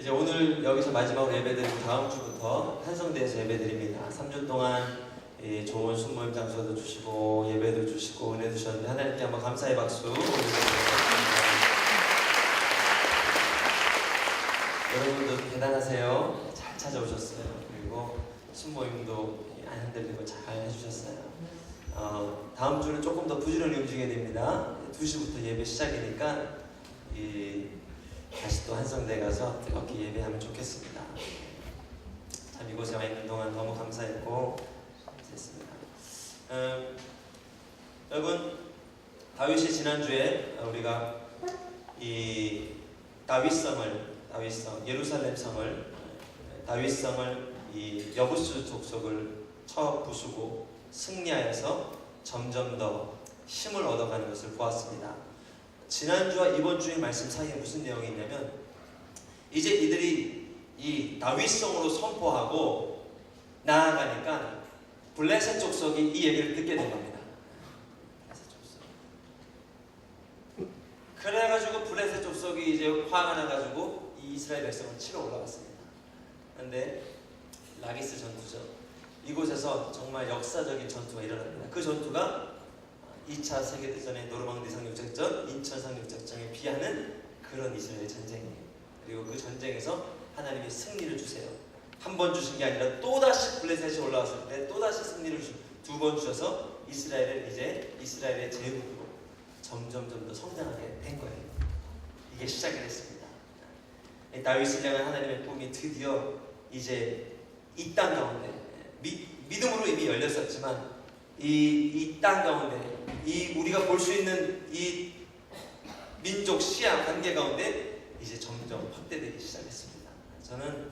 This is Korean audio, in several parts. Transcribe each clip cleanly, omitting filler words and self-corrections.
이제 오늘 여기서 마지막으로 예배드리고 다음 주부터 한성대에서 예배드립니다. 3주 동안 좋은 순모임 장소도 주시고 예배도 주시고 은혜 주셨는데 하나님께 한번 감사의 박수 올려드리겠습니다. 여러분도 대단하세요. 잘 찾아오셨어요. 그리고 순모임도 안 흔들리고 잘 해주셨어요. 다음 주는 조금 더 부지런히 움직여야 됩니다. 2시부터 예배 시작이니까 다시 또 한성대 가서 뜨겁게 예배하면 좋겠습니다. 참 이곳에 와 있는 동안 너무 감사했고 됐습니다. 여러분, 다윗이 지난주에 우리가 이 예루살렘 성을 이 여부수 족속을 쳐 부수고 승리하여서 점점 더 힘을 얻어가는 것을 보았습니다. 지난주와 이번 주의 말씀 사이에 무슨 내용이 있냐면 이제 이들이 이 다윗성으로 선포하고 나아가니까 블레셋 족속이 이 얘기를 듣게 된 겁니다. 그래가지고 블레셋 족속이 이제 화가 나가지고 이 이스라엘 백성을 치러 올라갔습니다. 그런데 라기스 전투죠. 이곳에서 정말 역사적인 전투가 일어납니다. 그 전투가 2차 세계대전의 노르망디 상륙작전, 인천 상륙작전에 비하는 그런 이스라엘 전쟁이에요. 그리고 그 전쟁에서 하나님이 승리를 주세요. 한 번 주신 게 아니라 또다시 블레셋이 올라왔을 때 또다시 승리를 두 번 주셔서 이스라엘을 이제 이스라엘의 제국으로 점점 더 성장하게 된 거예요. 이게 시작이 됐습니다. 다윗을 향한 하나님의 꿈이 드디어 이제 이 땅 가운데 믿음으로 이미 열렸었지만 이 땅 가운데 우리가 볼 수 있는 이 민족 시야 관계 가운데 이제 점점 확대되기 시작했습니다. 저는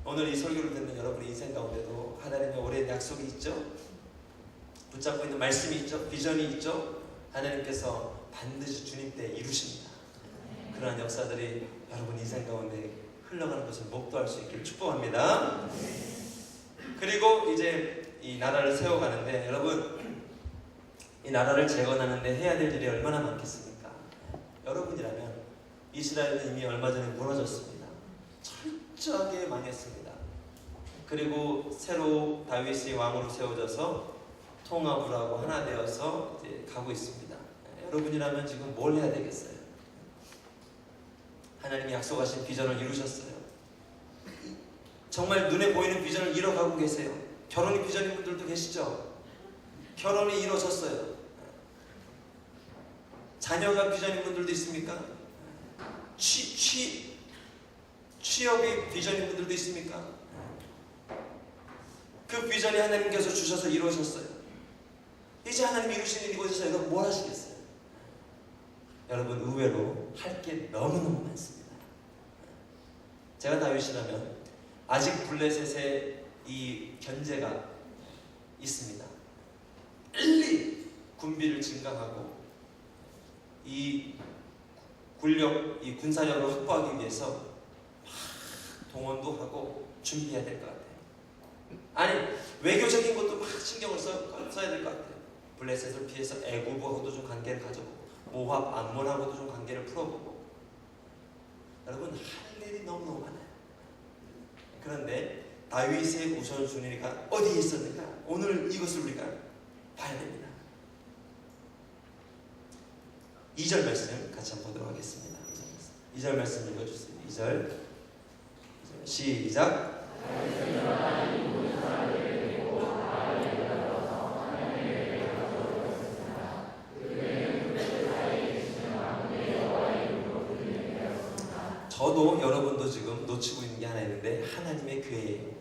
오늘 이 설교를 듣는 여러분의 인생 가운데도 하나님의 오랜 약속이 있죠. 붙잡고 있는 말씀이 있죠. 비전이 있죠. 하나님께서 반드시 주님 때 이루십니다. 그러한 역사들이 여러분 인생 가운데 흘러가는 것을 목도할 수 있기를 축복합니다. 그리고 이제 이 나라를 세워가는데 여러분 이 나라를 재건하는데 해야 될 일이 얼마나 많겠습니까? 여러분이라면 이스라엘은 이미 얼마 전에 무너졌습니다. 철저하게 망했습니다. 그리고 새로 다윗이 왕으로 세워져서 통합을 하고 하나 되어서 이제 가고 있습니다. 여러분이라면 지금 뭘 해야 되겠어요? 하나님이 약속하신 비전을 이루셨어요. 정말 눈에 보이는 비전을 이뤄가고 계세요. 결혼이 비전인 분들도 계시죠? 결혼이 이루어졌어요. 자녀가 비전인 분들도 있습니까? 취업이 비전인 분들도 있습니까? 그 비전이 하나님께서 주셔서 이루어졌어요. 이제 하나님이 이루시는 이곳에서 여러분 뭘 하시겠어요? 여러분 의외로 할 게 너무너무 많습니다. 제가 다윗이라면 아직 블레셋의 이 견제가 있습니다. 빨리 군비를 증강하고 이 군사력을 확보하기 위해서 막 동원도 하고 준비해야 될 것 같아요. 아니 외교적인 것도 막 신경을 써야 될 것 같아요. 블레셋을 피해서 애굽하고도 좀 관계를 가져보고 모압, 암몬하고도 좀 관계를 풀어보고 여러분 할 일이 너무너무 많아요. 그런데 다윗의 우선순위가 어디에 있었는가? 오늘 이것을 우리가 봐야 됩니다. 2절 말씀 같이 한번 보도록 하겠습니다. 2절 말씀 읽어주세요. 2절 시작. 저도 여러분도 지금 놓치고 있는 게 하나 있는데 하나님의 교회예요.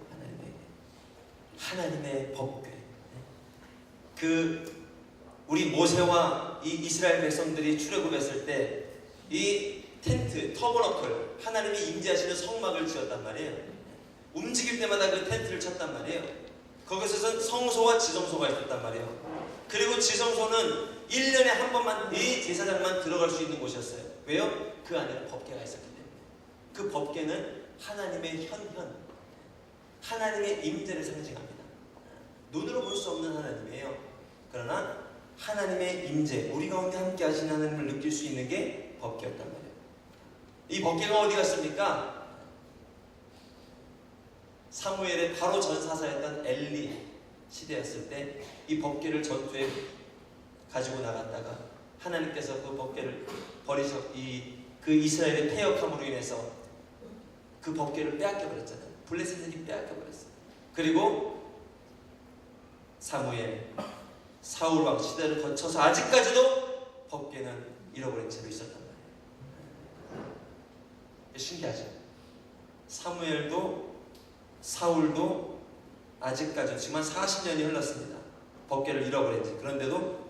하나님의 법궤. 우리 모세와 이 이스라엘 백성들이 출애굽했을 때 이 텐트, 터버너클, 하나님이 임재하시는 성막을 지었단 말이에요. 움직일 때마다 그 텐트를 쳤단 말이에요. 거기서 성소와 지성소가 있었단 말이에요. 그리고 지성소는 1년에 한 번만 이 제사장만 들어갈 수 있는 곳이었어요. 왜요? 그 안에는 법궤가 있었기 때문에. 그 법궤는 하나님의 하나님의 임재를 상징합니다. 눈으로 볼 수 없는 하나님이에요. 그러나 하나님의 임재, 우리 가운데 함께 하시는 하나님을 느낄 수 있는 게 법궤였단 말이에요. 이 법궤가 어디 갔습니까? 사무엘의 바로 전사사였던 엘리 시대였을 때 이 법궤를 전투에 가지고 나갔다가 하나님께서 그 법궤를 그 이스라엘의 패역함으로 인해서 그 법궤를 빼앗겨 버렸잖아요. 블레셋이 빼앗겨 버렸어요. 그리고 사무엘, 사울 왕 시대를 거쳐서 아직까지도 법궤는 잃어버린 채로 있었단 말이에요. 신기하죠? 사무엘도 사울도 아직까지 지금 한 40년이 흘렀습니다. 법궤를 잃어버린 지. 그런데도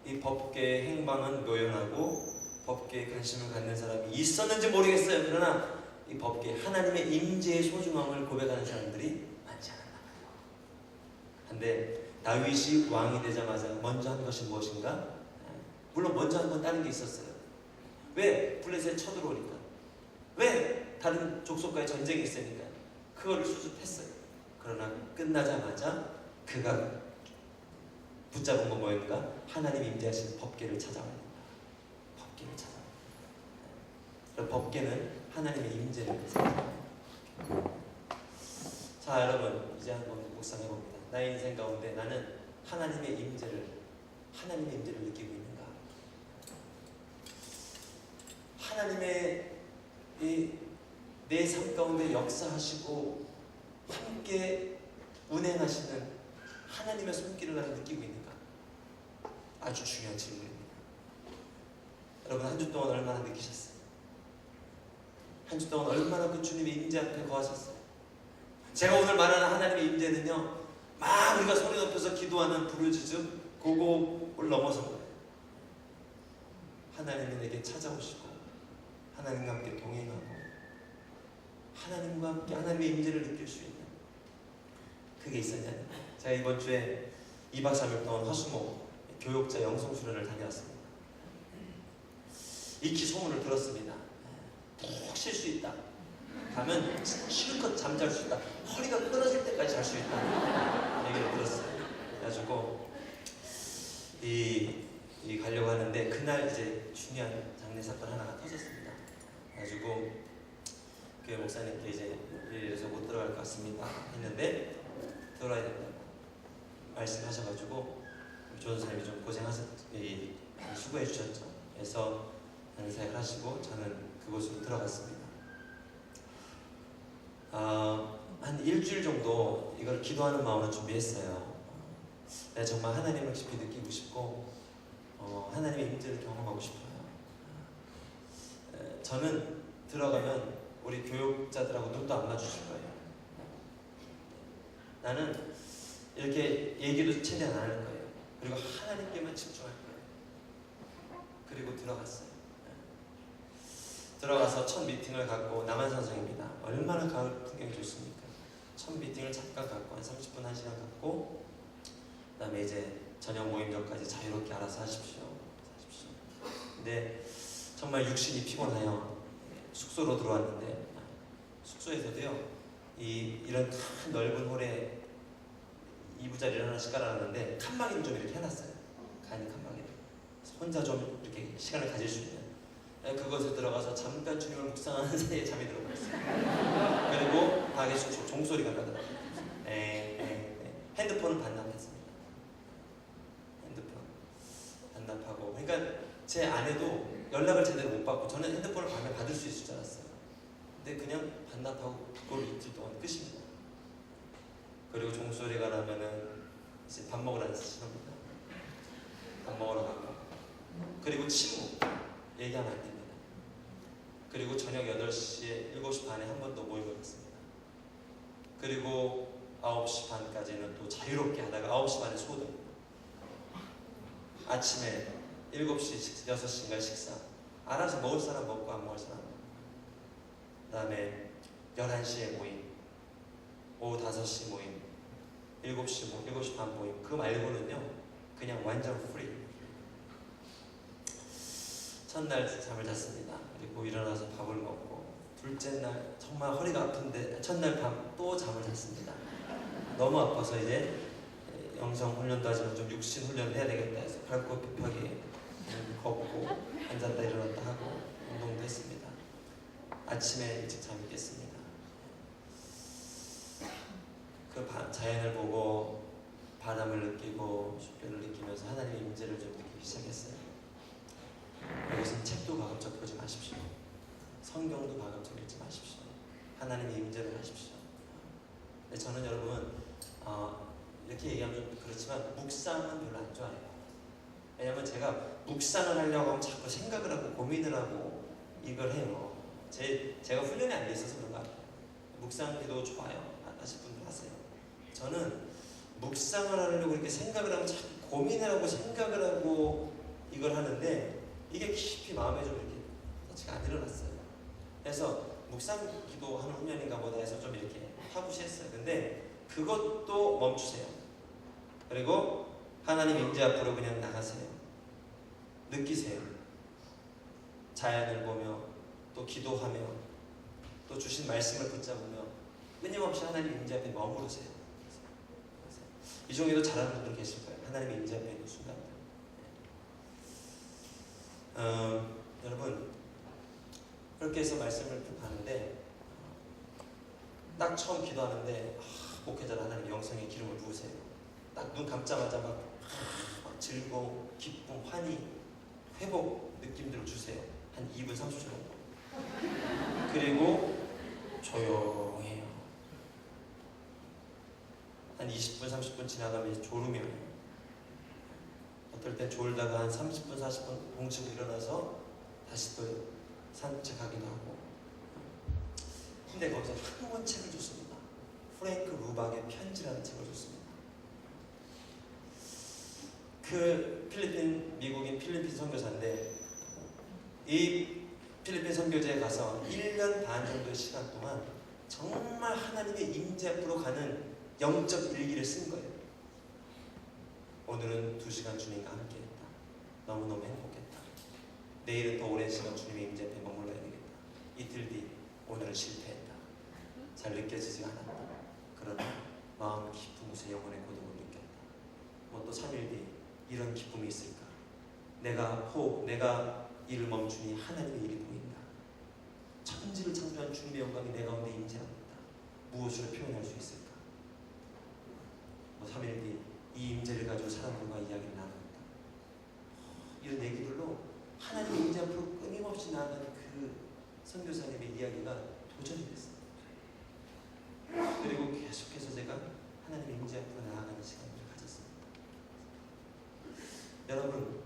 이 법궤의 행방은 묘연하고 법궤에 관심을 갖는 사람이 있었는지 모르겠어요. 그러나 이 법궤 하나님의 임재의 소중함을 고백하는 사람들이 많지 않았나 봐요. 근데 다윗이 왕이 되자마자 먼저 한 것이 무엇인가? 물론 먼저 한 건 다른 게 있었어요. 왜? 블레셋 쳐들어오니까. 왜? 다른 족속과의 전쟁이 있으니까. 그거를 수습했어요. 그러나 끝나자마자 그가 붙잡은 건 뭐였는가? 하나님 임재하신 법궤를 찾아와야 된다. 법궤를 찾아와야 된다. 법궤는 하나님의 임재를 의미합니다. 자, 여러분 이제 한번 묵상해 봅니다. 나의 인생 가운데 나는 하나님의 임재를 느끼고 있는가? 하나님의 내 삶 가운데 역사하시고 함께 운행하시는 하나님의 손길을 나는 느끼고 있는가? 아주 중요한 질문입니다. 여러분 한 주 동안 얼마나 느끼셨어요? 한 주 동안 얼마나 그 주님의 임재 앞에 거하셨어요? 제가 오늘 말하는 하나님의 임재는요, 막 우리가 소리 높여서 기도하는 부르짖음 그거를 넘어선 거예요. 하나님이 내게 찾아오시고 하나님과 함께 동행하고 하나님과 함께 하나님의 임재를 느낄 수 있는 그게 있었냐는 거예요. 제가 이번 주에 2박 3일 동안 화수목 교육자 영성수련을 다녀왔습니다. 익히 소문을 들었습니다. 푹 쉴 수 있다. 가면 실컷 잠잘 수 있다. 허리가 끊어질 때까지 잘 수 있다. 얘기를 들었어요. 그래가지고 이 가려고 하는데 그날 이제 중요한 장례 사건 하나가 터졌습니다. 그래가지고 교회 목사님께 이제 이래서 못 들어갈 것 같습니다 했는데 들어야 된다고 말씀하셔가지고 조선사님이 좀 수고해 주셨죠. 그래서 장사를 하시고 저는 그곳으로 들어갔습니다. 한 일주일 정도 이걸 기도하는 마음으로 준비했어요. 내가 정말 하나님을 깊이 느끼고 싶고 하나님의 임재를 경험하고 싶어요. 저는 들어가면 우리 교육자들하고 눈도 안 마주칠 거예요. 나는 이렇게 얘기도 최대한 안 할 거예요. 그리고 하나님께만 집중할 거예요. 그리고 들어갔어요. 들어가서 첫 미팅을 갖고 남한산성입니다. 얼마나 가을 풍경이 좋습니까? 첫 미팅을 잠깐 갖고 한 30분, 1시간 갖고 그 다음에 이제 저녁 모임 전까지 자유롭게 알아서 하십시오. 근데 정말 육신이 피곤해요. 숙소로 들어왔는데 숙소에서도요 이런 큰 넓은 홀에 이부자리를 하나씩 깔아놨는데 칸막이를 좀 이렇게 해놨어요. 간이 칸막이를. 혼자 좀 이렇게 시간을 가질 수 있는 그것에 들어가서 잠깐 주님을 묵상하는 사이에 잠이 들어버렸어요. 그리고 닭의 종소리가 나더라고요. 핸드폰은 반납했습니다. 핸드폰 반납하고 그러니까 제 아내도 연락을 제대로 못 받고 저는 핸드폰을 밤에 받을 수 있을 줄 알았어요. 근데 그냥 반납하고 그걸 이틀 동안 끝입니다. 그리고 종소리가 나면은 이제 밥 먹으러 앉으시랍니다. 밥 먹으러 가고 그리고 침묵 얘기하면 안 됩니다. 그리고 저녁 8시에 7시 반에 한 번 더 모임을 갖습니다. 그리고 9시 반까지는 또 자유롭게 하다가 9시 반에 소등. 아침에 7시, 6시인가 식사. 알아서 먹을 사람 먹고 안 먹을 사람 먹고. 그 다음에 11시에 모임. 오후 5시 모임. 7시 모임, 7시 반 모임. 그거 말고는요. 그냥 완전 프리. 첫날 잠을 잤습니다. 그리고 일어나서 밥을 먹고 둘째 날 정말 허리가 아픈데 첫날 밤 또 잠을 잤습니다. 너무 아파서 이제 영성 훈련도 하지만 좀 육신 훈련을 해야 되겠다 해서 발굽혀기 걷고 앉았다 일어났다 하고 운동도 했습니다. 아침에 일찍 잠이 깼습니다. 자연을 보고 바람을 느끼고 숲별을 느끼면서 하나님의 임재를 좀 느끼기 시작했어요. 이것은 책도 가급적 보지 마십시오. 성경도 가급적 읽지 마십시오. 하나님의 임재를 하십시오. 저는 여러분 이렇게 얘기하면 좀 그렇지만 묵상은 별로 안 좋아해요. 왜냐면 제가 묵상을 하려고 하면 자꾸 생각을 하고 고민을 하고 이걸 해요. 제가 훈련이 안 돼 있어서 그런 것 같아요. 묵상기도 좋아요. 하실 분들 하세요. 저는 묵상을 하려고 이렇게 생각을 하면 자꾸 고민을 하고 생각을 하고 이걸 하는데 이게 깊이 마음에 좀 이렇게 터치가 안 일어났어요. 그래서 묵상기도 하는 훈련인가 보다 해서 좀 이렇게 하부시했어요. 근데 그것도 멈추세요. 그리고 하나님 임재 앞으로 그냥 나가세요. 느끼세요. 자연을 보며 또 기도하며 또 주신 말씀을 붙잡으며 끊임없이 하나님 임재 앞에 머무르세요. 이 중에도 잘하는 분들 계실 거예요. 하나님 임재 앞에 있는 순간들. 여러분 그렇게 해서 말씀을 하는데 딱 처음 기도하는데 목회자는 하나님 영성의 기름을 부으세요. 딱 눈 감자마자 막 즐거움, 기쁨, 환희, 회복 느낌들을 주세요. 한 2분 30초 정도. 그리고 조용해요. 한 20분 30분 지나가면 이제 졸음이 와요. 어떨 땐 졸다가 한 30분 40분 공치고 일어나서 다시 또 산책하기도 하고. 근데 거기서 한 권 책을 줬습니다. 프랭크 루박의 편지라는 책을 줬습니다. 그 미국인 필리핀 선교사인데 이 필리핀 선교지에 가서 1년 반 정도의 시간 동안 정말 하나님의 임재 앞으로 가는 영적 일기를 쓴 거예요. 오늘은 2시간 주님과 함께했다. 너무너무 행복했다. 내일은 더 오랜 시간 주님의 임재 앞에 머물러야 되겠다. 이틀 뒤 오늘은 실패했다. 잘 느껴지지 않았다. 그러나 마음 깊은 곳에 영혼의 고독을 느꼈다. 또 3일 뒤 이런 기쁨이 있을까? 내가 일을 멈추니 하나님의 일이 보인다. 천지를 창조한 주님의 영광이 내 가운데 임재합니다. 무엇으로 표현할 수 있을까? 3일 뒤 이 임재를 가지고 사람들과 이야기를 나눈다. 이런 얘기들로 하나님의 임재 앞으로 끊임없이 나아가는 그 선교사님의 이야기가 도전이 됐어요. 그리고 계속해서 제가 하나님의 임재 앞으로 나아가는 시간을 가졌습니다. 여러분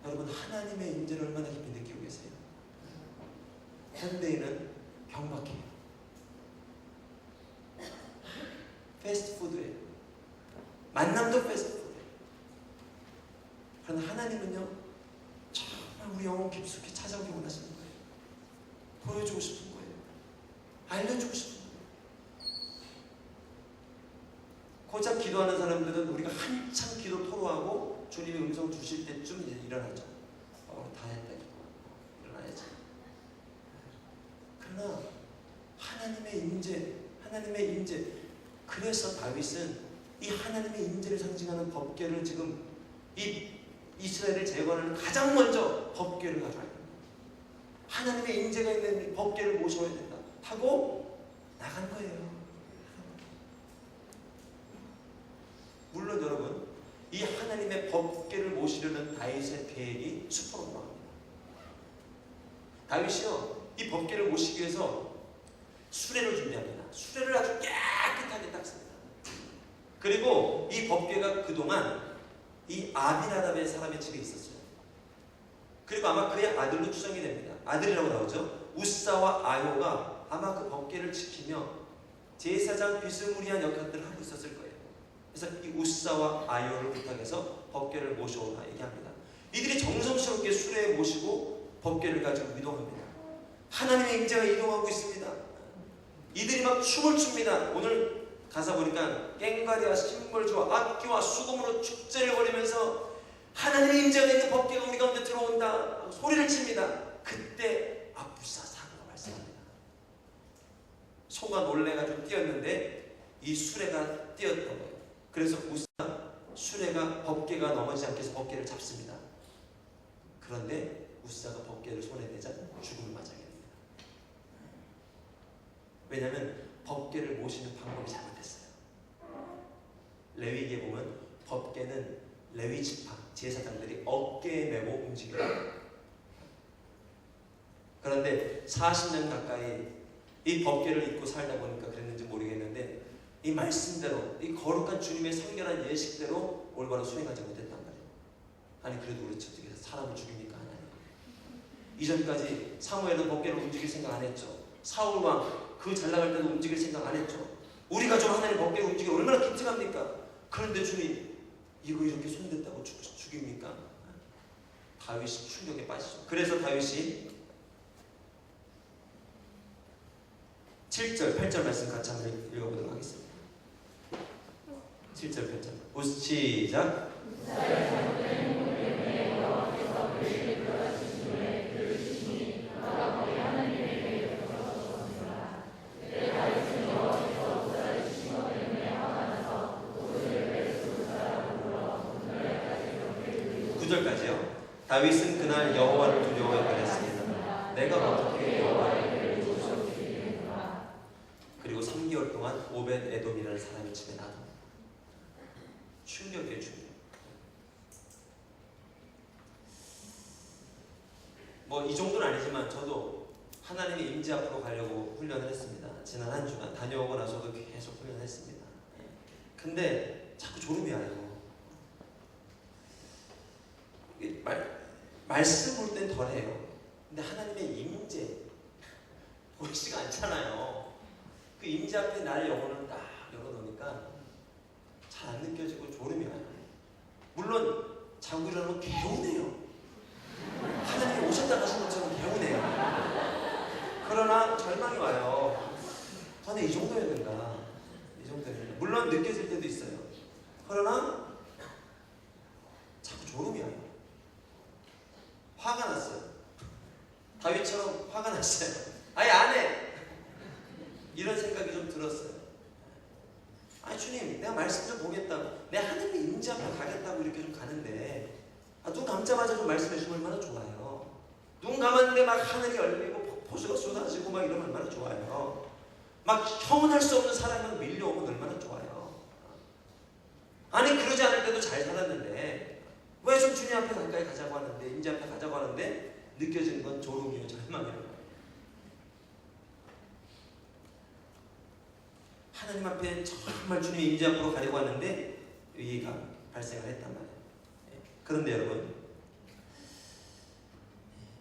하나님의 임재를 얼마나 깊이 느끼고 계세요? 현대인은 경박해요. 패스트푸드예요. 만남도 패스트푸드예요. 그러나 하나님은요 정말 우리 영혼 깊숙이 찾아오기 원하시는 거예요. 보여주고 싶은 거예요. 알려주고 싶은 거예요. 고작 기도하는 사람들은 우리가 한참 기도 토로하고 주님의 음성 주실 때쯤 이제 일어나죠. 다 했다 이거 일어나야지. 그러나 하나님의 임재. 그래서 다윗은 이 하나님의 임재를 상징하는 법궤를 지금 이 이스라엘을 제거하는 가장 먼저 법궤를 가져와야 된다. 하나님의 임재가 있는 법궤를 모셔야 된다. 하고 나간 거예요. 물론 여러분 이 하나님의 법궤를 모시려는 다윗의 계획이 수포로합니다. 다윗이요 이 법궤를 모시기 위해서 수레를 준비합니다. 수레를 아주 깨끗하게 닦습니다. 그리고 이 법궤가 그동안 이 아비나답의 사람의 집에 있었어요. 그리고 아마 그의 아들로 추정이 됩니다. 아들이라고 나오죠. 우사와 아요가 아마 그 법궤를 지키며 제사장 비스무리한 역할들을 하고 있었을 거예요. 그래서 이 우사와 아요를 부탁해서 법궤를 모셔오라 얘기합니다. 이들이 정성스럽게 수레에 모시고 법궤를 가지고 이동합니다. 하나님의 임재가 이동하고 있습니다. 이들이 막 춤을 춥니다. 오늘 가사 보니까 깽가리와 심벌주와 악기와 수금으로 축제를 벌이면서 하나님의 임재가 있는 법궤가 우리 가운데 들어온다 소리를 칩니다. 그때 아부사 사고가 발생합니다. 소가 놀래가지고 뛰었는데 이 수레가 뛰었던 거예요. 그래서 수레가 법궤가 넘어지지 않게 해서 법궤를 잡습니다. 그런데 우사가 법궤를 손에 대자 죽음을 맞게 됩니다. 왜냐하면 법궤를 모시는 방법이 잘못됐어요. 레위기에 보면 법궤는 레위 지파 제사장들이 어깨에 메고 움직여요. 그런데 40년 가까이 이 법궤를 입고 살다 보니까 그랬는지 모르겠는데 이 말씀대로 이 거룩한 주님의 성결한 예식대로 올바로 수행하지 못했단 말이에요. 아니 그래도 우리 저쪽에서 사람을 죽입니까? 하나님. 이전까지 사무엘은 법궤를 움직일 생각 안 했죠. 사울 왕 그 잘나갈 때도 움직일 생각 안 했죠. 우리가 좀 하나님 법궤를 움직이면 얼마나 기특합니까? 그런데 주님 이거 이렇게 손댔다고 죽입니까? 다윗이 충격에 빠지죠. 그래서 다윗이 7절, 8절 말씀 같이 한번 읽어보도록 하겠습니다. 7절, 8절. 시작. 다윗은 그날 여호와를 두려워해 그랬습니다. 내가 어떻게 여호와의 글을 쫓아오겠는가. 그리고 3개월 동안 오벳 에돔이라는 사람이 집에 놔둡니다. 충격이에요, 충격. 뭐 이 정도는 아니지만 저도 하나님의 임재 앞으로 가려고 훈련을 했습니다. 지난 한 주간 다녀오고 나서도 계속 훈련했습니다. 근데 자꾸 졸음이 와요. 말씀 볼 땐 덜해요. 근데 하나님의 임재 보이지가 않잖아요. 그 임재 앞에 나의 영혼을 딱 열어놓으니까 잘 안 느껴지고 졸음이 와요. 물론 자고 일어나면 개운해요. 하나님이 오셨다 가신 것처럼 개운해요. 그러나 절망이 와요. 저는 이 정도였는가? 이 정도였는가? 물론 느껴질 때도 있어요. 그러나 자꾸 졸음이 와요. 화가 났어요. 다윗처럼 화가 났어요. 아예 안 해! 이런 생각이 좀 들었어요. 아니 주님 내가 말씀 좀 보겠다고 내 하나님의 임재 앞에 가겠다고 이렇게 좀 가는데 눈 감자마자 좀 말씀해 주면 얼마나 좋아요. 눈 감았는데 막 하늘이 열리고 폭포수가 쏟아지고 막 이러면 얼마나 좋아요. 막 형언할 수 없는 사랑이 밀려오면 얼마나 좋아요. 아니 그러지 않을 때도 잘 살았는데 왜 좀 주님 앞에 가까이 가자고 하는데 임재 앞에 가자고 하는데 느껴지는 건 졸음이에요, 절망이에요. 하나님 앞에 정말 주님의 임재 앞으로 가려고 하는데 위기가 발생을 했단 말이에요. 그런데 여러분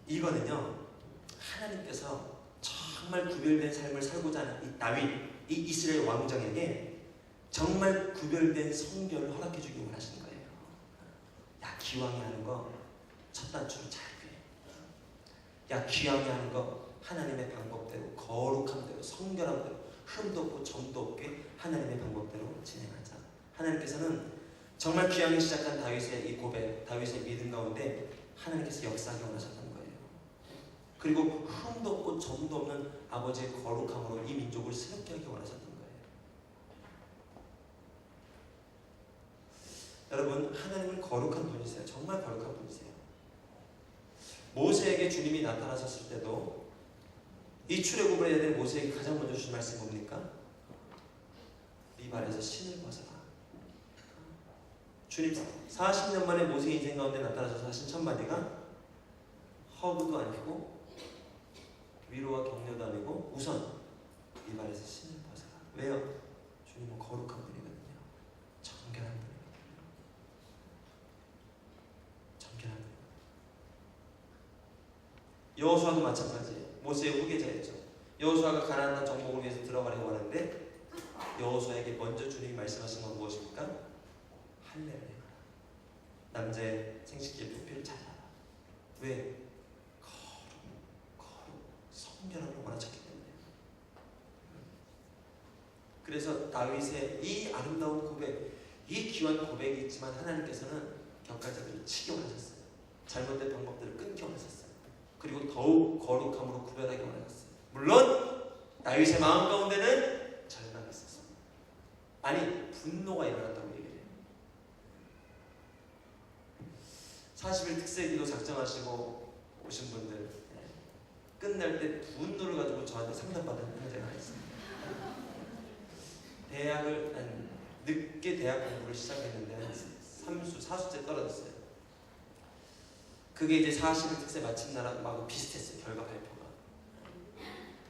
이거는요 하나님께서 정말 구별된 삶을 살고자 하는 이 다윗, 이 이스라엘 왕정에게 정말 구별된 성결을 허락해 주기 원하시는 거예요. 야 기왕이 하는 거 첫 단추를 잘 꿰. 야 기왕이 하는 거 하나님의 방법대로 거룩함대로 성결함대로 흠도 없고 점도 없게 하나님의 방법대로 진행하자. 하나님께서는 정말 귀하게 시작한 다윗의 이 고백, 다윗의 믿음 가운데 하나님께서 역사하기 원하셨던 거예요. 그리고 흠도 없고 점도 없는 아버지의 거룩함으로 이 민족을 새롭게 하기 원하셨던 거예요. 여러분 하나님은 거룩한 분이세요. 정말 거룩한 분이세요. 모세에게 주님이 나타나셨을 때도 이 출애굽을 해야 될 모세에게 가장 먼저 주신 말씀이 뭡니까? 네 발에서 신을 벗어라. 주님 40년 만에 모세 인생 가운데 나타나셔서 하신 첫 마디가 허구도 아니고 위로와 격려도 아니고 우선 네 발에서 신을 벗어라. 왜요? 주님은 거룩한 분이거든요. 정결한 분이거든요. 정결한 분. 여호수아도 마찬가지예요. 모세의 후계자였죠. 여호수아가 가나안 땅 정복을 위해서 들어가려고 하는데 여호수아에게 먼저 주님이 말씀하신 건 무엇입니까? 할례를 해라. 남자의 생식기의 부피를 찾아라. 왜? 거룩, 성결함을 원하셨기 때문에. 그래서 다윗의 이 아름다운 고백, 이 귀한 고백이 있지만 하나님께서는 격가지를 치기 원하셨어요. 잘못된 방법들을 끊기 원하셨어요. 그리고 더욱 거룩함으로 구별하기 원하셨어요. 물론 다윗의 마음 가운데는 절망이 있었어요. 아니 분노가 일어났다고 얘기를 해요. 40일 특세기도 작정하시고 오신 분들 끝날 때 분노를 가지고 저한테 상담받은 형제가 있습니다. 늦게 대학 공부를 시작했는데 한 3수, 4수째 떨어졌어요. 그게 이제 40일 특세 마친 날하고 비슷했어요. 결과 발표가.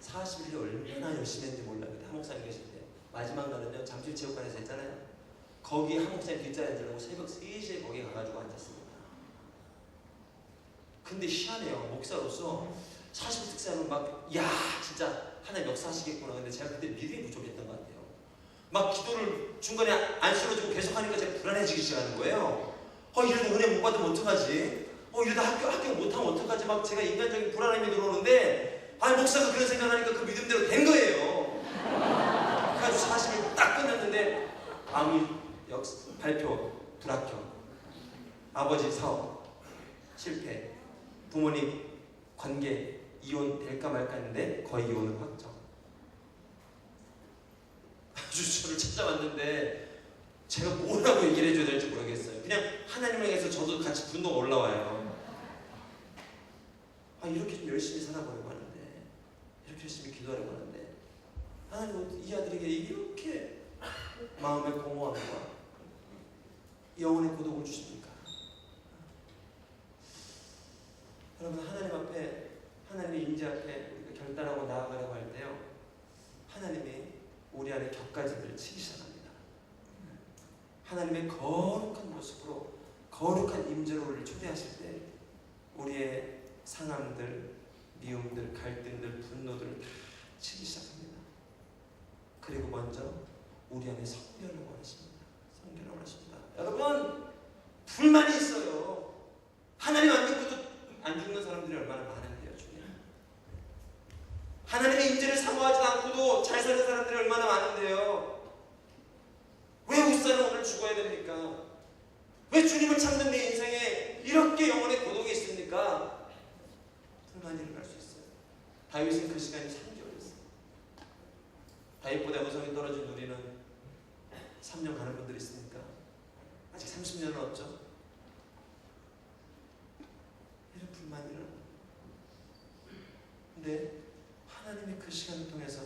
40일이 얼마나 열심히 했는지 몰라요. 그때 한목사님 계실 때 마지막 날은요 잠실체육관에서 했잖아요. 거기 한목사님 뒷자리에 앉으려고 새벽 3시에 거기 가가지고 앉았습니다. 근데 희한해요. 목사로서 40일 특세하면 막 야 진짜 하나님 역사하시겠구나. 근데 제가 그때 믿음이 부족했던 것 같아요. 막 기도를 중간에 안 쓰러지고 계속 하니까 제가 불안해지기 시작하는 거예요. 이러다 은혜 못 받으면 어떡하지? 이러다 학교 못하면 어떡하지? 막 제가 인간적인 불안함이 들어오는데 목사가 그런 생각하니까 그 믿음대로 된 거예요. 그래가지고 40일 딱 끝났는데 발표 불합격, 아버지 사업 실패, 부모님 관계 이혼 될까 말까 했는데 거의 이혼을 확정. 아주 저를 찾아왔는데 제가 뭐라고 얘기를 해줘야 될지 모르겠어요. 그냥 하나님을 향해서 저도 같이 분노가 올라와요. 이렇게 좀 열심히 살아보려고 하는데, 이렇게 열심히 기도하려고 하는데 하나님은 이 아들에게 이렇게 마음의 공허함과 영혼의 고독을 주십니까? 여러분, 하나님 앞에, 하나님의 임재 앞에 우리가 결단하고 나아가려고 할 때요, 하나님이 우리 안에 격가지들을 치기 시작합니다. 하나님의 거룩한 모습으로 거룩한 임재로 우리를 초대하실 때 우리의 상함들, 미움들, 갈등들, 분노들을 다 치기 시작합니다. 그리고 먼저 우리 안에 성결을 원하십니다. 성결을 원하십니다. 여러분, 불만이 있어요. 하나님 안 믿고도 안 죽는 사람들이 얼마나 많은데요, 중에. 하나님의 임재를 사모하지 않고도 잘 사는 사람들이 얼마나 많은데요. 왜 우사는 오늘 죽어야 됩니까? 왜 주님을 찾는 내 인생에 이렇게 영혼의 고독이 있습니까? 불만이 일어날 수 있어요. 다윗은 그 시간이 3개월이었어요. 다윗보다 우성이 떨어진 우리는 3년 가는 분들이 있습니까? 아직 30년은 없죠. 이런 불만이 일어납니다. 근데 하나님이 그 시간을 통해서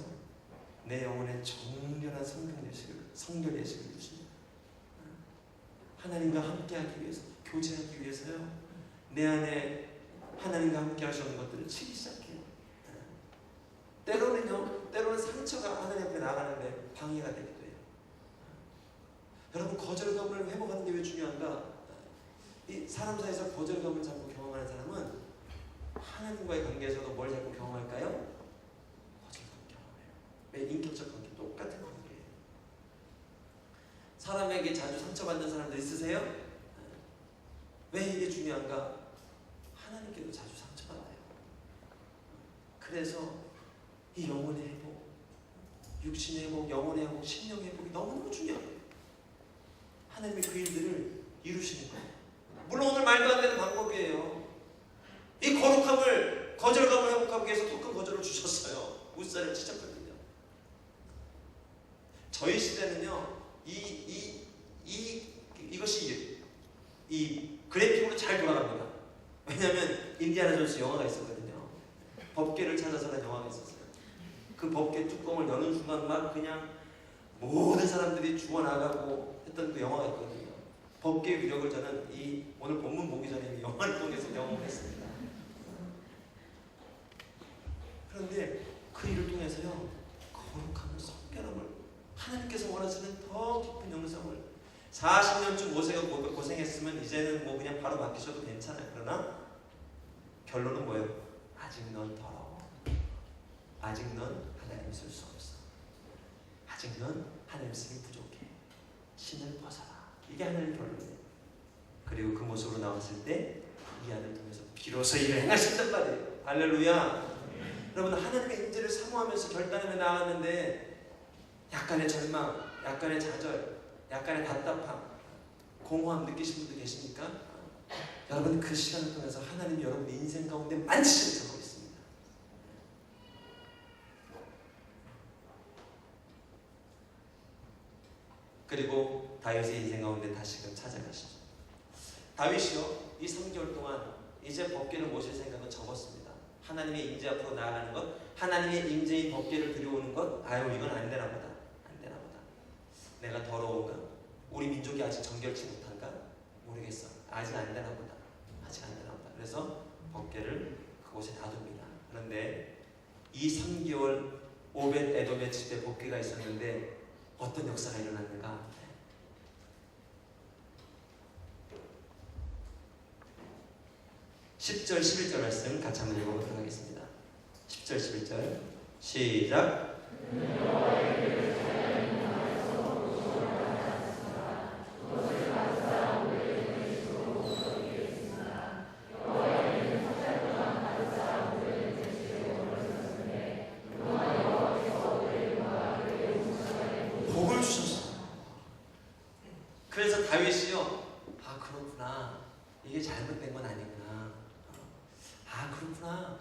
내 영혼에 정결한 성결 예식을 주십니다. 하나님과 함께하기 위해서, 교제하기 위해서요, 내 안에 하나님과 함께 하시는 것들을 치기 시작해요. 때로는 상처가 하나님 앞에 나가는데 방해가 되기도 해요. 여러분, 거절감을 회복하는 게 왜 중요한가? 이 사람 사이에서 거절감을 자꾸 경험하는 사람은 하나님과의 관계에서도 뭘 자꾸 경험할까요? 거절감 경험해요. 왜? 인격적 관계, 똑같은 관계예요. 사람에게 자주 상처받는 사람들 있으세요? 왜 이게 중요한가? 하나님께도 자주 상처받아요. 그래서 이 영혼의 회복, 육신의 회복, 영혼의 회복, 심령의 회복이 너무너무 중요해요. 하나님이 그 일들을 이루시는 거예요. 물론 오늘 말도 안 되는 방법이에요. 이 거룩함을, 거절감을 회복하기 위해서 더 큰 거절을 주셨어요. 우사를 지적거든요. 저희 시대는요, 이것이 이 그래픽으로 잘 돌아갑니다. 왜냐하면 인디아나 존스 영화가 있었거든요. 법궤를 찾아서라는 영화가 있었어요. 그 법궤 뚜껑을 여는 순간 막 그냥 모든 사람들이 죽어나가고 했던 그 영화가 있거든요. 법궤의 위력을 저는 오늘 본문 보기 전에 이 영화를 통해서 경험했습니다. 그런데 그 일을 통해서요, 거룩함을, 성결함을, 하나님께서 원하시는 더 깊은 영성을, 40년쯤 모세가 고생했으면 이제는 뭐 그냥 바로 맡기셔도 괜찮아요. 그러나 결론은 뭐예요? 아직 넌 더러워. 아직 넌 하나님을 쓸 수 없어. 아직 넌 하나님을 쓰기 부족해. 신을 벗어라. 이게 하나님의 결론이에요. 그리고 그 모습으로 나왔을 때 이 아들 통해서 비로소 일을 행하신단 말이에요. 할렐루야. 여러분, 하나님의 임재를 사모하면서 결단하며 나아갔는데 약간의 절망, 약간의 좌절, 약간의 답답함, 공허함 느끼신 분들 계십니까? 여러분, 그 시간을 통해서 하나님이 여러분의 인생 가운데 만지시는 작업이 있습니다. 그리고 다윗의 인생 가운데 다시금 찾아가시죠. 다윗이요, 이 3개월 동안 이제 법궤를 모실 생각은 접었습니다. 하나님의 임재 앞으로 나아가는 것, 하나님의 임재인 법궤를 들여오는 것, 이건 안 되나 보다. 안 되나 보다. 내가 더러운가? 정결치 못한가? 모르겠어. 아직 안 되나 보다. 아직 안 되나 보다. 그래서 법궤를 그곳에 놔둡니다. 그런데 이 3개월 오벳 에돔의 집에 법궤가 있었는데 어떤 역사가 일어났는가? 10절, 11절 말씀 같이 한번 읽어보도록 하겠습니다. 10절, 11절 시작. 복을 주셨어. 그래서 다윗이요, 아 그렇구나, 이게 잘못된 건 아니구나. 아 그렇구나,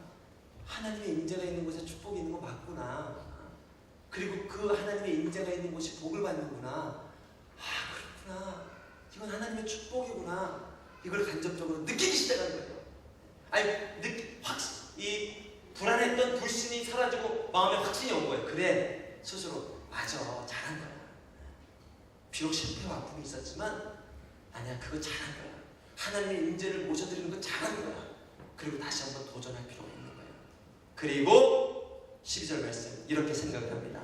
하나님의 임재가 있는 곳에 축복이 있는 거 맞구나. 그리고 그 하나님의 임재가 있는 곳이 복을 받는구나. 아 그렇구나, 이건 하나님의 축복이구나. 이걸 간접적으로 느끼기 시작한 거예요. 아니 이 불안했던 불신이 사라지고 마음에 확신이 온 거예요. 그래, 스스로 맞아, 잘한 거야. 비록 실패와 아픔이 있었지만 아니야, 그거 잘한 거야. 하나님의 임재를 모셔드리는 거 잘한 거야. 그리고 다시 한번 도전할 필요가 있는 거예요. 그리고 12절 말씀 이렇게 생각을 합니다.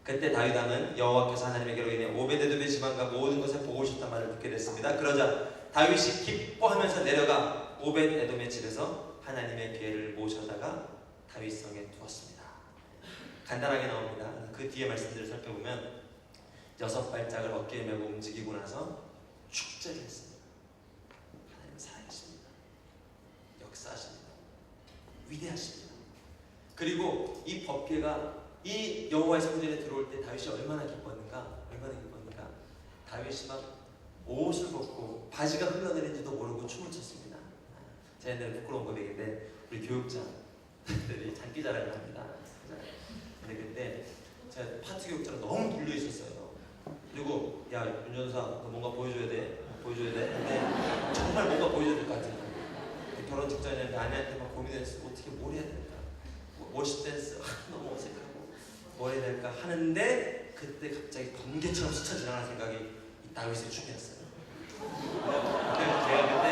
그때 다윗 왕은 여호와께서 하나님에게로 인해 오베데돔의 집안과 모든 것에 복을 주셨단 말을 듣게 됐습니다. 그러자 다윗이 기뻐하면서 내려가 오벳에돔의 집에서 하나님의 궤를 모셔다가 다윗성에 두었습니다. 간단하게 나옵니다. 그 뒤에 말씀들을 살펴보면 6발짝을 어깨에 메고 움직이고 나서 축제를 했습니다. 하나님은 살아계십니다. 역사하십니다. 위대하십니다. 그리고 이 법궤가 이 여호와의 성전에 들어올 때 다윗이 얼마나 기뻤는가? 다윗이 막 옷을 벗고 바지가 흘러내린지도 모르고 춤을 췄습니다. 제가 옛날에 부끄러운 고백인데 우리 교육자들이 장기자랑을 합니다. 근데 그때 제가 파트 교육자로 너무 눌려 있었어요. 그리고 야 윤전사 너 뭔가 보여줘야 돼. 근데 정말 뭔가 보여줘야 될 것 같은 거예요. 결혼 직전이었는데 아내한테 막 고민했어. 어떻게 뭘 해야 될까? 워시 댄스 너무 어색하고 뭘 해야 될까 하는데 그때 갑자기 번개처럼 스쳐 지나가는 생각이 이 다윗의 춤이었어요. 제가 그때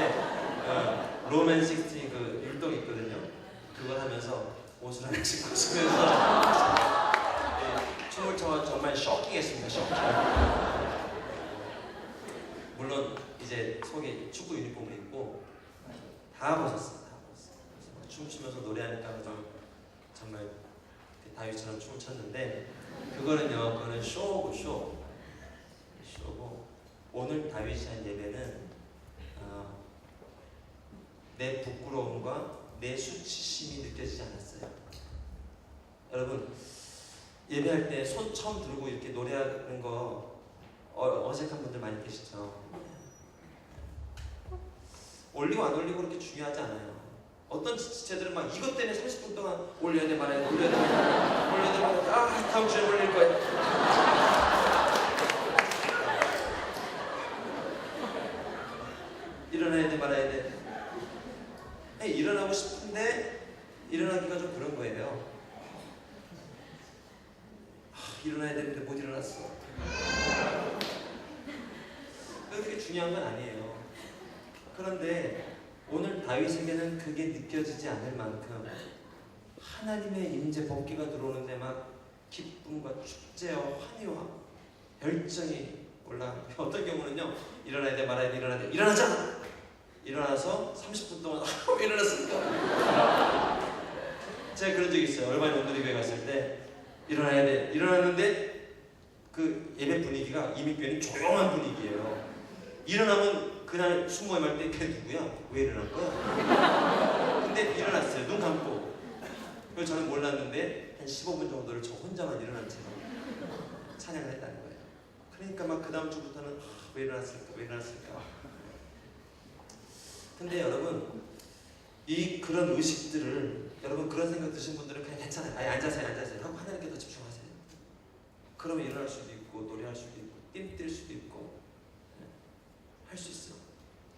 로맨 16 그 율동이 있거든요. 그걸 하면서 옷을 하나씩 벗으면서 춤을 춰 정말 쇼킹했습니다. 쇼킹. 물론 이제 속에 축구 유니폼을 입고 다 벗었어요. 그래서 춤추면서 노래하니까 정말 다윗처럼 춤을 췄는데 그거는 쇼고 쇼고 오늘 다윗이 한 예배는 내 부끄러움과 내 수치심이 느껴지지 않았어요. 여러분 예배할 때 손 처음 들고 이렇게 노래하는 거 어색한 분들 많이 계시죠? 올리고 안 올리고 그렇게 중요하지 않아요. 어떤 지체들은 막 이것 때문에 30분 동안 올려야 돼 말아야 돼 아 다음 주에 올릴 거야. 일어나야 돼 말아야 돼. 일어나고 싶은데 일어나기가 좀 그런 거예요. 일어나야 되는데 못 일어났어. 그게 중요한 건 아니에요. 그런데 오늘 다윗에게는 그게 느껴지지 않을 만큼 하나님의 임재 법궤가 들어오는데 막 기쁨과 축제와 환희와 열정이 올라가는 거예요. 어떤 경우는요, 일어나야 돼 말아야 돼 일어나자! 일어나서 30분 동안 왜 일어났을까? 제가 그런 적이 있어요. 얼마 전에 온누리교회 갔을 때 일어나야 돼 일어났는데 그 예배 분위기가 이민교회는 조용한 분위기예요. 일어나면 그날 순모임 할 때 걔 누구야? 왜 일어난 거야? 근데 일어났어요. 눈 감고. 그래서 저는 몰랐는데 한 15분 정도를 저 혼자만 일어난 채로 찬양을 했다는 거예요. 그러니까 막 그 다음 주부터는 왜 일어났을까? 근데 여러분 그런 의식들을 여러분 그런 생각 드신 분들은 그냥 괜찮아요. 앉아세요 하고 하나님께 더 집중하세요. 그러면 일어날 수도 있고 노래할 수도 있고 띨뛸 수도 있고 할 수 있어요.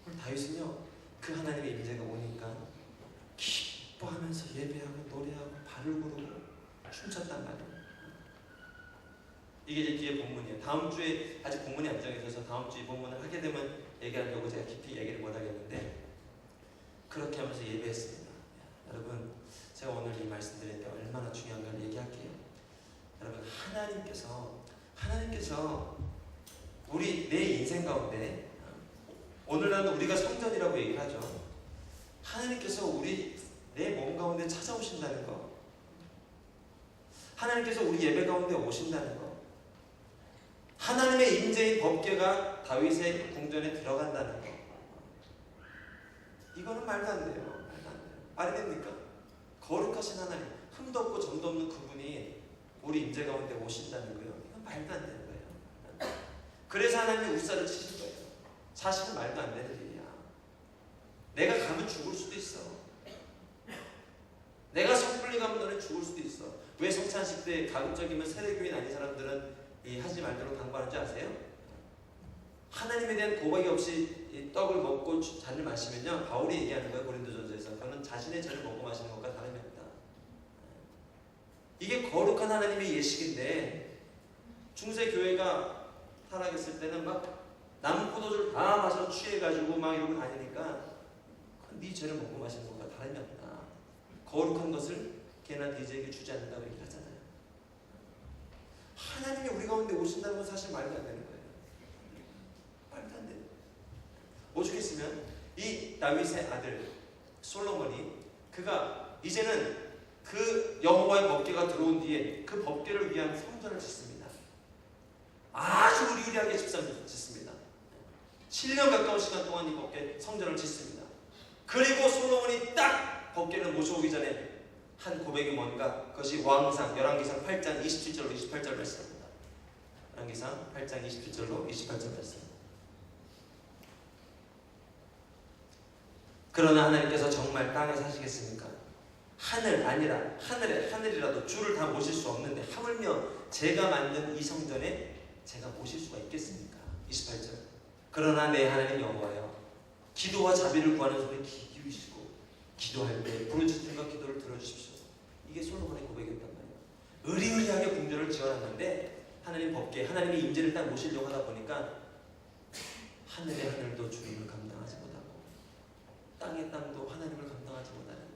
오늘 다윗은요 그 하나님의 임재가 오니까 기뻐하면서 예배하고 노래하고 발을 구르고 춤췄단 말이에요. 이게 이제 뒤에 본문이에요. 다음 주에 아직 본문이 안 정해져서 다음 주에 본문을 하게 되면 얘기하려고 제가 깊이 얘기를 못 하겠는데 그렇게 하면서 예배했습니다. 여러분, 제가 오늘 이 말씀드리는데 얼마나 중요한가를 얘기할게요. 여러분, 하나님께서 우리 내 인생 가운데 오늘날은 우리가 성전이라고 얘기를 하죠. 하나님께서 우리 내 몸 가운데 찾아오신다는 거, 하나님께서 우리 예배 가운데 오신다는 거, 하나님의 임재인 법궤가 다윗의 궁전에 들어간다는 거, 이거는 말도 안 돼요. 말이 됩니까? 거룩하신 하나님, 흠도 없고 점도 없는 그분이 우리 임재 가운데 오신다는 거예요. 이건 말도 안 되는 거예요. 그래서 하나님이 우사를 치신 거예요. 사실은 말도 안 되는 일이야. 내가 가면 죽을 수도 있어. 내가 섣불리 가면 너네 죽을 수도 있어. 왜 성찬식 때 가급적이면 세례교인 아닌 사람들은 하지 말도록 당부하는지 아세요? 하나님에 대한 고백이 없이 이 떡을 먹고 잔을 마시면요, 바울이 얘기하는 거예요. 고린도전서에서 그는 자신의 잔을 먹고 마시는 것과 다름이 없다. 이게 거룩한 하나님의 예식인데 중세 교회가 타락했을 때는 막 남은 포도주를 다 마셔 취해가지고 막 이러고 다니니까 네 죄를 먹고 마시는 것과 다름이 없다. 거룩한 것을 걔나 돼지에게 주지 않는다고 얘기를 하잖아요. 하나님이 우리 가운데 오신다는 건 사실 말도 안 되는 거예요. 말도 안 돼요. 오죽했으면 이 다윗의 아들 솔로몬이 그가 이제는 그 여호와의 법궤가 들어온 뒤에 그 법궤를 위한 성전을 짓습니다. 아주 의리의리하게 짓습니다. 7년 가까운 시간 동안 이 법궤 성전을 짓습니다. 그리고 솔로몬이 딱 법궤를 모셔오기 전에 한 고백이 뭔가, 그것이 왕상 열왕기상 8장 27절로 28절 말씀입니다. 열왕기상 8장 27절로 28절 말씀. 그러나 하나님께서 정말 땅에 사시겠습니까? 하늘 아니라 하늘이라도 주를 다 모실 수 없는데 하물며 제가 만든 이 성전에 제가 모실 수가 있겠습니까? 28절. 그러나 내 하나님 여호와여, 기도와 자비를 구하는 소리에 귀 기울이시고 기도할 때 부르짖음과 기도를 들어주십시오. 이게 솔로몬의 고백이었단 말이에요. 의리의리하게 궁전을 지어놨는데 하나님 법궤, 하나님의 임재를 딱 모시려고 하다 보니까 하늘의 하늘도 주님을 감당하지 못하고 땅의 땅도 하나님을 감당하지 못하는데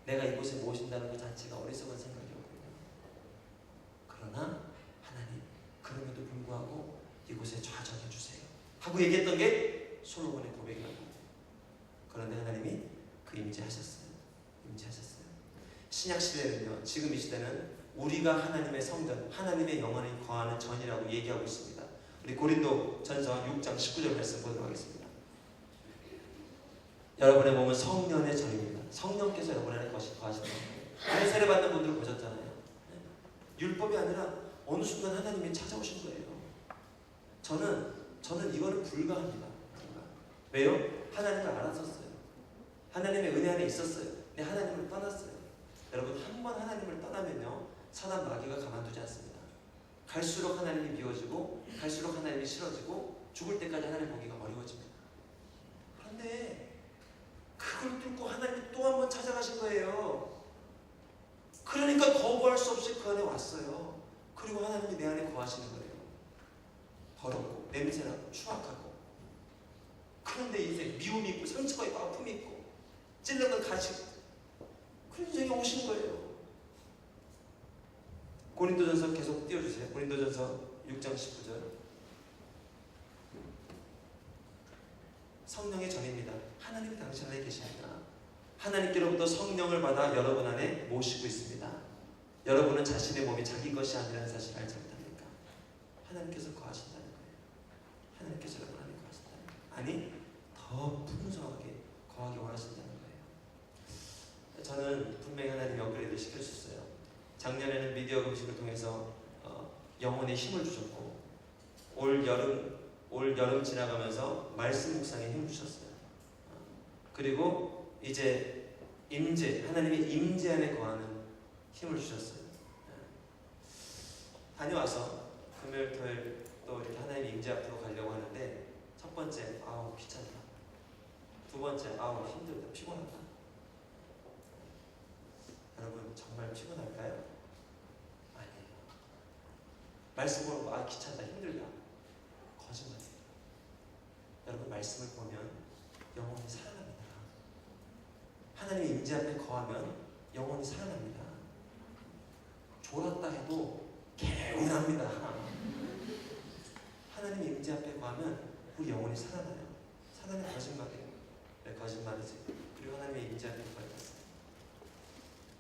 내가 이곳에 모신다는 것 자체가 어리석은 생각이었군요. 그러나 하나님, 그럼에도 불구하고 이곳에 좌정해 주세요 하고 얘기했던 게 솔로몬의 고백이라고. 그런데 하나님이 그 임재하셨어요. 신약 시대는요, 지금 이 시대는 우리가 하나님의 성전, 하나님의 영원히 거하는 전이라고 얘기하고 있습니다. 우리 고린도 전서 6장 19절 말씀 보도록 하겠습니다. 여러분의 몸은 성령의 전입니다. 성령께서 여러분 안에 거하시는 거예요. 세례 받는 분들 보셨잖아요. 율법이 아니라 어느 순간 하나님이 찾아오신 거예요. 저는 이거는 불가합니다. 왜요? 하나님을 알았었어요. 하나님의 은혜 안에 있었어요. 근데 하나님을 떠났어요. 여러분, 한 번 하나님을 떠나면요, 사단 마귀가 가만두지 않습니다. 갈수록 하나님이 미워지고 갈수록 하나님이 싫어지고 죽을 때까지 하나님 보기가 어려워집니다. 그런데 그걸 뚫고 하나님이 또 한 번 찾아가신 거예요. 그러니까 거부할 수 없이 그 안에 왔어요. 그리고 하나님이 내 안에 거하시는 거예요. 더럽고 냄새나고 추악하고, 그런데 인생 미움이 있고 상처가 있고 아픔이 있고 찔러는 가시고, 그 인생에 오신 거예요. 고린도전서 계속 띄워주세요. 고린도전서 6장 19절. 성령의 전입니다. 하나님이 당신 안에 계십니다. 하나님께로부터 성령을 받아 여러분 안에 모시고 있습니다. 여러분은 자신의 몸이 자기 것이 아니라는 사실을 알지 못합니까? 하나님께서 거하신다는 거예요. 하나님께서 여러분 안에 거하신다는 거예요. 아니, 더 풍성하게 거하기 원하신다는 거예요. 저는 분명히 하나님이 업그레이드 시켜주셨어요. 작년에는 미디어 금식을 통해서 영혼에 힘을 주셨고, 올 여름 지나가면서 말씀 묵상에 힘을 주셨어요. 그리고 이제 임재, 하나님의 임재 안에 거하는 힘을 주셨어요. 다녀와서 금요일, 토요일 또 이렇게 하나님의 임재 앞으로 가려고 하는데, 첫 번째, 아우 귀찮다. 두 번째, 아우 힘들다, 피곤하다. 여러분, 정말 피곤할까요? 아니에요. 말씀 보고 귀찮다 힘들다. 거짓말이에요. 여러분 말씀을 보면 영혼이 살아납니다. 하나님의 임재 앞에 거하면 영혼이 살아납니다. 졸았다 해도 개운합니다. 하나님의 임재 앞에 거하면 우리 영혼이 살아나요. 사단의 거짓말이에요. 네, 거짓말이지. 그리고 하나님의 임재 앞에 거했어요.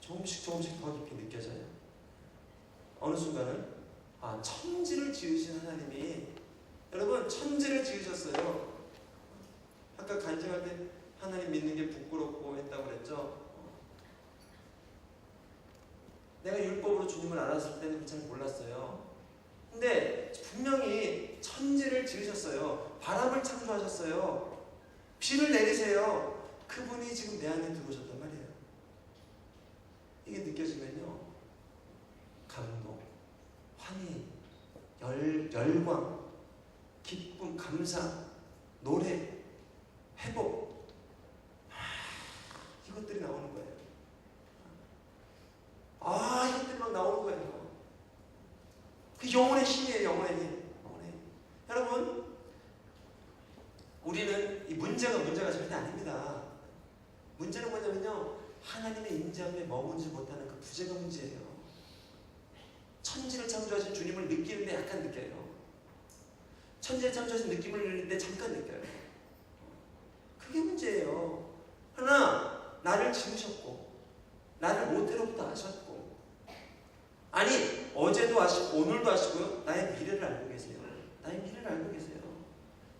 조금씩 더 깊이 느껴져요. 어느 순간은 천지를 지으신 하나님이, 여러분 천지를 지으셨어요. 아까 간증할 때 하나님 믿는 게 부끄럽고 했다고 그랬죠. 내가 율법으로 주님을 알았을 때는 잘 몰랐어요. 근데 분명히 천지를 지으셨어요. 바람을 창조하셨어요. 비를 내리세요. 그분이 지금 내 안에 들어오셨단 말이에요. 이게 느껴지면요, 감동, 환희, 열광, 기쁨, 감사, 노래, 회복, 이것들이 나오는 거예요. 이것들이 막 나오는 거예요. 그 영혼의 힘이에요. 영혼의 힘. 여러분, 우리는 이 문제가 절대 아닙니다. 문제는 뭐냐면요, 하나님의 임재 앞에 머무르지 못하는 그 부재가 문제예요. 천지를 창조하신 주님을 느끼는데 약간 느껴요. 천지를 창조하신 느낌을 느끼는데 잠깐 느껴요. 그게 문제예요. 그러나 나를 지으셨고 나를 모태로부터 아셨고, 아니 어제도 아시고 오늘도 아시고요, 나의 미래를 알고 계세요. 나의 미래를 알고 계세요.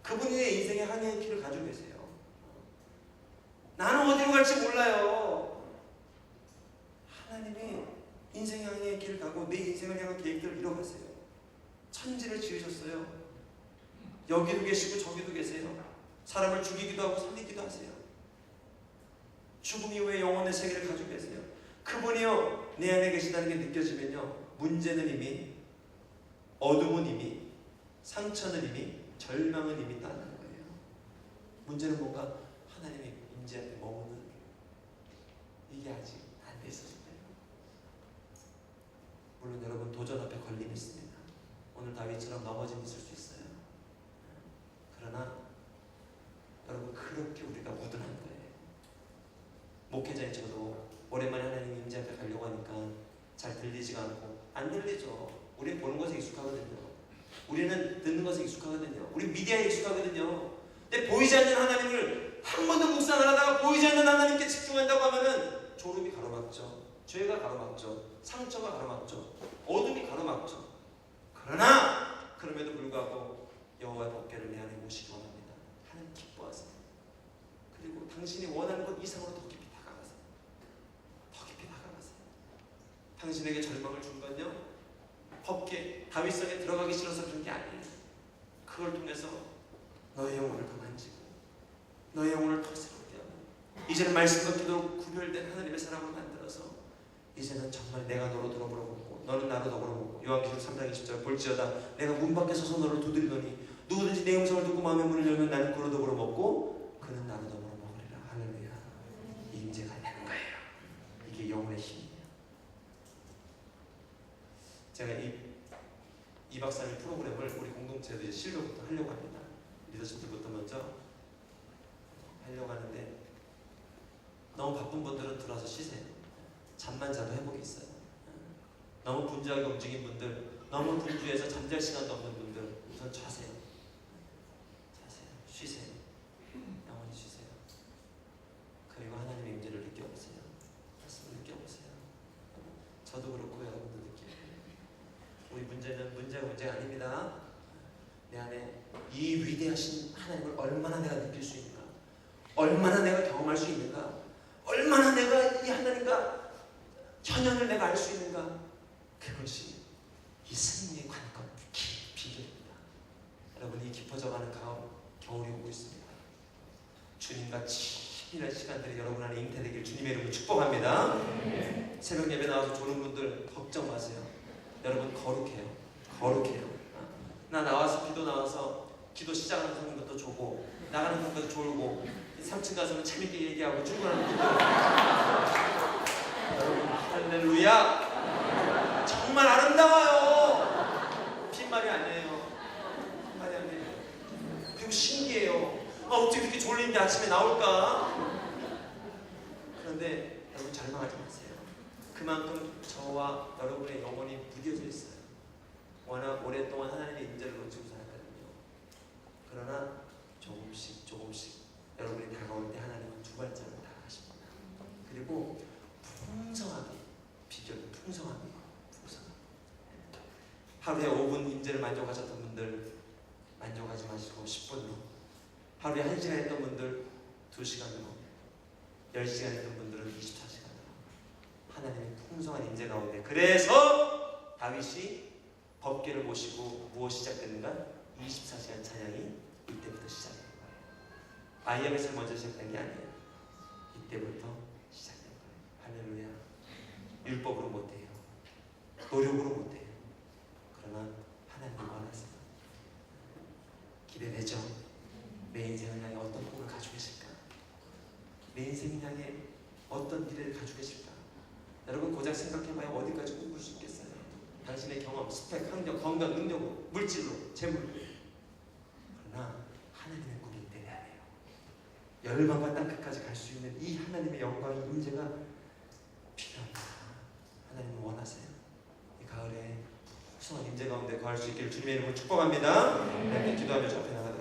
그분이 내 인생의 항해의 길을 가지고 계세요. 나는 어디로 갈지 몰라요. 하나님이 인생의 항해의 길을 가고 내 인생을 향한 계획들을 이뤄가세요. 천지를 지으셨어요. 여기도 계시고 저기도 계세요. 사람을 죽이기도 하고 살리기도 하세요. 죽음 이후에 영혼의 세계를 가지고 계세요. 그분이요 내 안에 계시다는 게 느껴지면요, 문제는 이미, 어둠은 이미, 상처는 이미, 절망은 이미 떠나는 거예요. 문제는 뭔가 하나님의 임재 앞에 머무는, 이게 아직 안 돼 있어서 그래요. 물론 여러분 도전 앞에 걸림이 있습니다. 오늘 다윗처럼 넘어짐이 있을 수 있어요. 그러나 여러분, 그렇게 우리가 무던한 거예요. 목회자인 저도 오랜만에 하나님 임재 앞에 가려고 하니까 잘 들리지가 않고, 안 들리죠. 우리는 보는 것에 익숙하거든요. 우리는 듣는 것에 익숙하거든요. 우리 미디어에 익숙하거든요. 근데 보이지 않는 하나님을 한 번도 묵상을 하다가 보이지 않는 하나님께 집중한다고 하면은 졸음이 가로막죠. 죄가 가로막죠. 상처가 가로막죠. 어둠이 가로막죠. 그러나 그럼에도 불구하고 여호와의 법궤를 내 안에 모시기 원합니다. 하나님 기뻐하세요. 그리고 당신이 원하는 것 이상으로 더 깊이 다가가세요. 더 깊이 다가가세요. 당신에게 절망을 준 건요, 법궤 다윗성에 들어가기 싫어서 그런 게 아니에요. 그걸 통해서 너의 영혼을 더 만지고 너의 영혼을 더 새롭게 하고, 이제는 말씀과 기도로 구별된 하나님의 사람을 만들어서 이제는 정말 내가 너로 더불어 먹고 너는 나로 더불어 먹고, 요한계시록 3장 20절 볼지어다 내가 문 밖에 서서 너를 두드리노니 누구든지 내 음성을 듣고 마음의 문을 열면 나는 그로 더불어 먹고 그는 나로 더불어 먹으리라. 할렐루야. 임재가 되는 거예요. 이게 영혼의 힘이에요. 제가 이 박사님 프로그램을 우리 공동체에도 이제 실로부터 하려고 합니다. 리더십들부터 먼저 하려고 하는데, 너무 바쁜 분들은 들어와서 쉬세요. 잠만 자도 회복이 있어요. 너무 분주하게 움직인 분들, 너무 분주해서 잠잘 시간도 없는 분들, 우선 자세요. 쉬세요. 영원히 쉬세요. 그리고 하나님의 임재를 느껴보세요. 말씀을 느껴보세요. 저도 그렇고 여러분도 느끼고. 우리 문제가 아닙니다. 내 안에 이 위대하신 하나님을 얼마나 내가 느낄 수 있는가, 얼마나 내가 경험할 수 있는가, 얼마나 내가 이 하나님과 현현을 내가 알 수 있는가, 그것이 이 승리의 관건 비결입니다. 여러분이 깊어져가는 겨울이 오고 있습니다. 주님과 친밀한 시간들이 여러분 안에 잉태되길 주님의 이름으로 축복합니다. 새벽 예배 나와서 조는 분들 걱정 마세요. 여러분 거룩해요. 나 나와서 기도 나와서 기도 시작하는 순간부터 조고 나가는 순간부터 졸고 3층 가서는 재밌게 얘기하고 출근하는 분들 여러분 할렐루야. 정말 아름다워요. 어떻게 이렇게 졸린데 아침에 나올까? 그런데 여러분 절망하지 마세요. 그만큼 저와 여러분의 영혼이 무뎌져 있어요. 워낙 오랫동안 하나님의 인재를 놓치고 살았거든요. 그러나 조금씩 여러분이 다가올 때 하나님은 두 발짝을 다 하십니다. 그리고 풍성하게, 비결은 풍성하게. 하루에 5분 임재를 만족하셨던 분들 만족하지 마시고 10분으로, 하루에 1시간 했던 분들 2시간으로, 10시간 했던 분들은 24시간으로 하나님의 풍성한 임재 가운데, 그래서 다윗이 법궤를 모시고 무엇이 시작됐는가? 24시간 찬양이 이때부터 시작된 거예요. 아이엠에서 먼저 시작된 게 아니에요. 이때부터 시작된 거예요. 할렐루야. 율법으로 못해요. 노력으로 못해요. 그러나 하나님이 원하세요. 기대되죠? 내 인생을 향해 어떤 꿈을 가지고 계실까? 내 인생을 향해 어떤 미래를 가지고 계실까? 여러분 고작 생각해봐야 어디까지 꿈꿀 수 있겠어요? 당신의 경험, 스펙, 환경, 건강, 능력, 물질로, 재물. 그러나 하나님의 꿈이 이때야 해요. 열방과 땅끝까지 갈 수 있는 이 하나님의 영광의 임재가 필요합니다. 하나님은 원하세요. 이 가을에 풍성한 임재 가운데 거할 수 있기를 주님의 이름으로 축복합니다. 함께 기도하며 앞에 나가도록